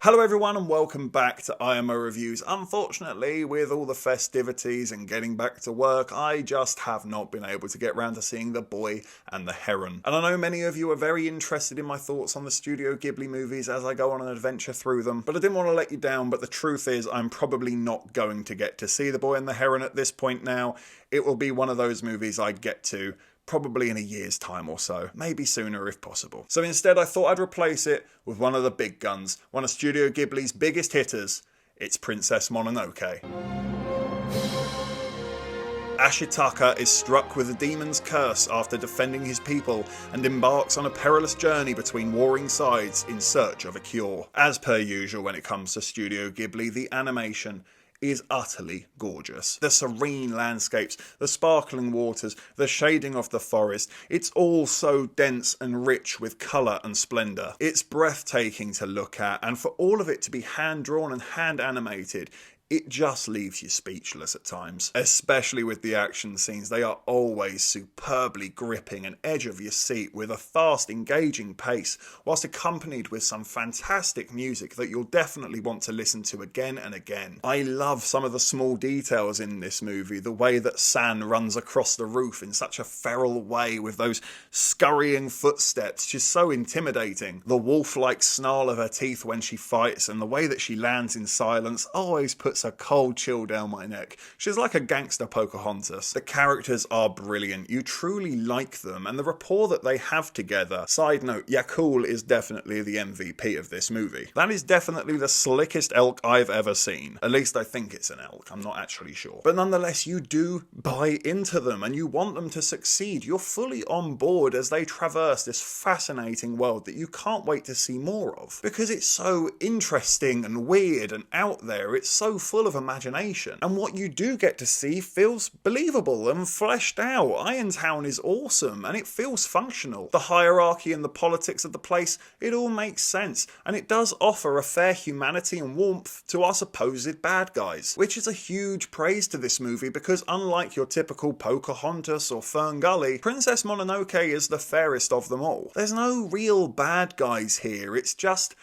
Hello everyone and welcome back to IMO Reviews. Unfortunately, with all the festivities and getting back to work, I just have not been able to get round to seeing The Boy and the Heron. And I know many of you are very interested in my thoughts on the Studio Ghibli movies as I go on an adventure through them, but I didn't want to let you down, but the truth is I'm probably not going to get to see The Boy and the Heron at this point now. It will be one of those movies I get to probably in a year's time or so, maybe sooner if possible. So instead I thought I'd replace it with one of the big guns, one of Studio Ghibli's biggest hitters. It's Princess Mononoke. Ashitaka is struck with a demon's curse after defending his people and embarks on a perilous journey between warring sides in search of a cure. As per usual when it comes to Studio Ghibli, the animation is utterly gorgeous. The serene landscapes, the sparkling waters, the shading of the forest, it's all so dense and rich with colour and splendour. It's breathtaking to look at, and for all of it to be hand-drawn and hand-animated, it just leaves you speechless at times. Especially with the action scenes, they are always superbly gripping and edge of your seat with a fast, engaging pace, whilst accompanied with some fantastic music that you'll definitely want to listen to again and again. I love some of the small details in this movie, the way that San runs across the roof in such a feral way with those scurrying footsteps, she's so intimidating. The wolf-like snarl of her teeth when she fights and the way that she lands in silence always puts a cold chill down my neck. She's like a gangster Pocahontas. The characters are brilliant. You truly like them and the rapport that they have together. Side note, Yakul is definitely the MVP of this movie. That is definitely the slickest elk I've ever seen. At least I think it's an elk. I'm not actually sure. But nonetheless, you do buy into them and you want them to succeed. You're fully on board as they traverse this fascinating world that you can't wait to see more of. Because it's so interesting and weird and out there. It's so full of imagination, and what you do get to see feels believable and fleshed out. Irontown is awesome and it feels functional. The hierarchy and the politics of the place, it all makes sense, and it does offer a fair humanity and warmth to our supposed bad guys, which is a huge praise to this movie because unlike your typical Pocahontas or Fern Gully, Princess Mononoke is the fairest of them all. There's no real bad guys here, it's just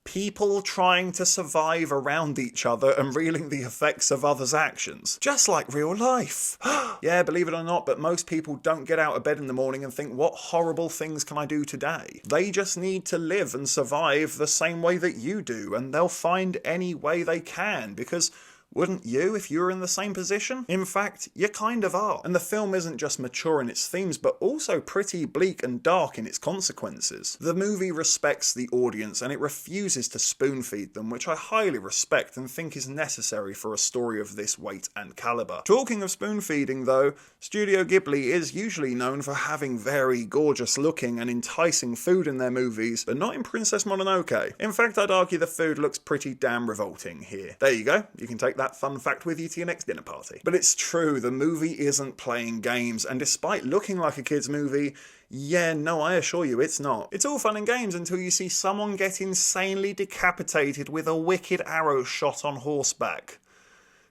people trying to survive around each other and reeling the effects of others' actions. Just like real life. Yeah, believe it or not, but most people don't get out of bed in the morning and think, what horrible things can I do today? They just need to live and survive the same way that you do, and they'll find any way they can, because wouldn't you if you were in the same position? In fact, you kind of are. And the film isn't just mature in its themes, but also pretty bleak and dark in its consequences. The movie respects the audience and it refuses to spoon-feed them, which I highly respect and think is necessary for a story of this weight and calibre. Talking of spoon-feeding though, Studio Ghibli is usually known for having very gorgeous looking and enticing food in their movies, but not in Princess Mononoke. In fact, I'd argue the food looks pretty damn revolting here. There you go, you can take that fun fact with you to your next dinner party. But it's true, the movie isn't playing games, and despite looking like a kid's movie, yeah, no, I assure you it's not. It's all fun and games until you see someone get insanely decapitated with a wicked arrow shot on horseback.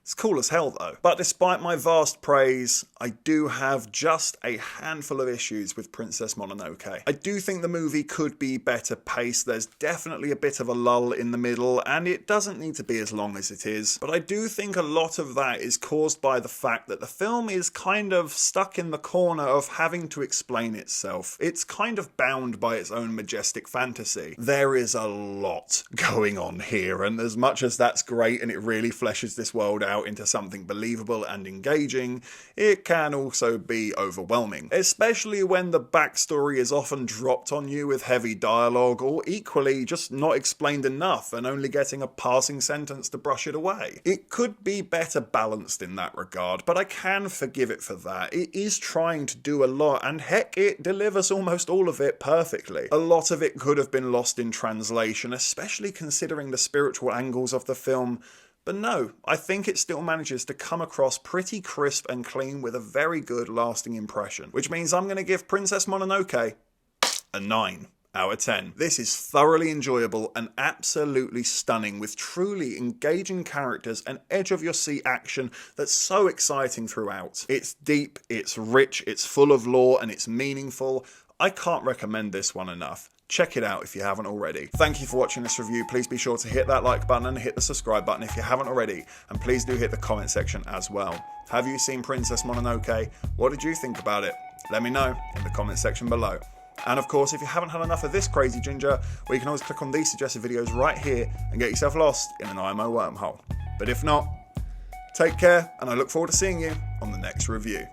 It's cool as hell though. But despite my vast praise, I do have just a handful of issues with Princess Mononoke. I do think the movie could be better paced, there's definitely a bit of a lull in the middle, and it doesn't need to be as long as it is. But I do think a lot of that is caused by the fact that the film is kind of stuck in the corner of having to explain itself. It's kind of bound by its own majestic fantasy. There is a lot going on here, and as much as that's great and it really fleshes this world out into something believable and engaging, it can also be overwhelming, especially when the backstory is often dropped on you with heavy dialogue, or equally just not explained enough and only getting a passing sentence to brush it away. It could be better balanced in that regard, but I can forgive it for that. It is trying to do a lot, and heck, it delivers almost all of it perfectly. A lot of it could have been lost in translation, especially considering the spiritual angles of the film. But no, I think it still manages to come across pretty crisp and clean with a very good lasting impression, which means I'm going to give Princess Mononoke a 9 out of 10. This is thoroughly enjoyable and absolutely stunning, with truly engaging characters and edge-of-your-seat action that's so exciting throughout. It's deep, it's rich, it's full of lore, and it's meaningful. I can't recommend this one enough. Check it out if you haven't already. Thank you for watching this review. Please be sure to hit that like button and hit the subscribe button if you haven't already. And please do hit the comment section as well. Have you seen Princess Mononoke? What did you think about it? Let me know in the comment section below. And of course, if you haven't had enough of this crazy ginger, well, you can always click on these suggested videos right here and get yourself lost in an IMO wormhole. But if not, take care, and I look forward to seeing you on the next review.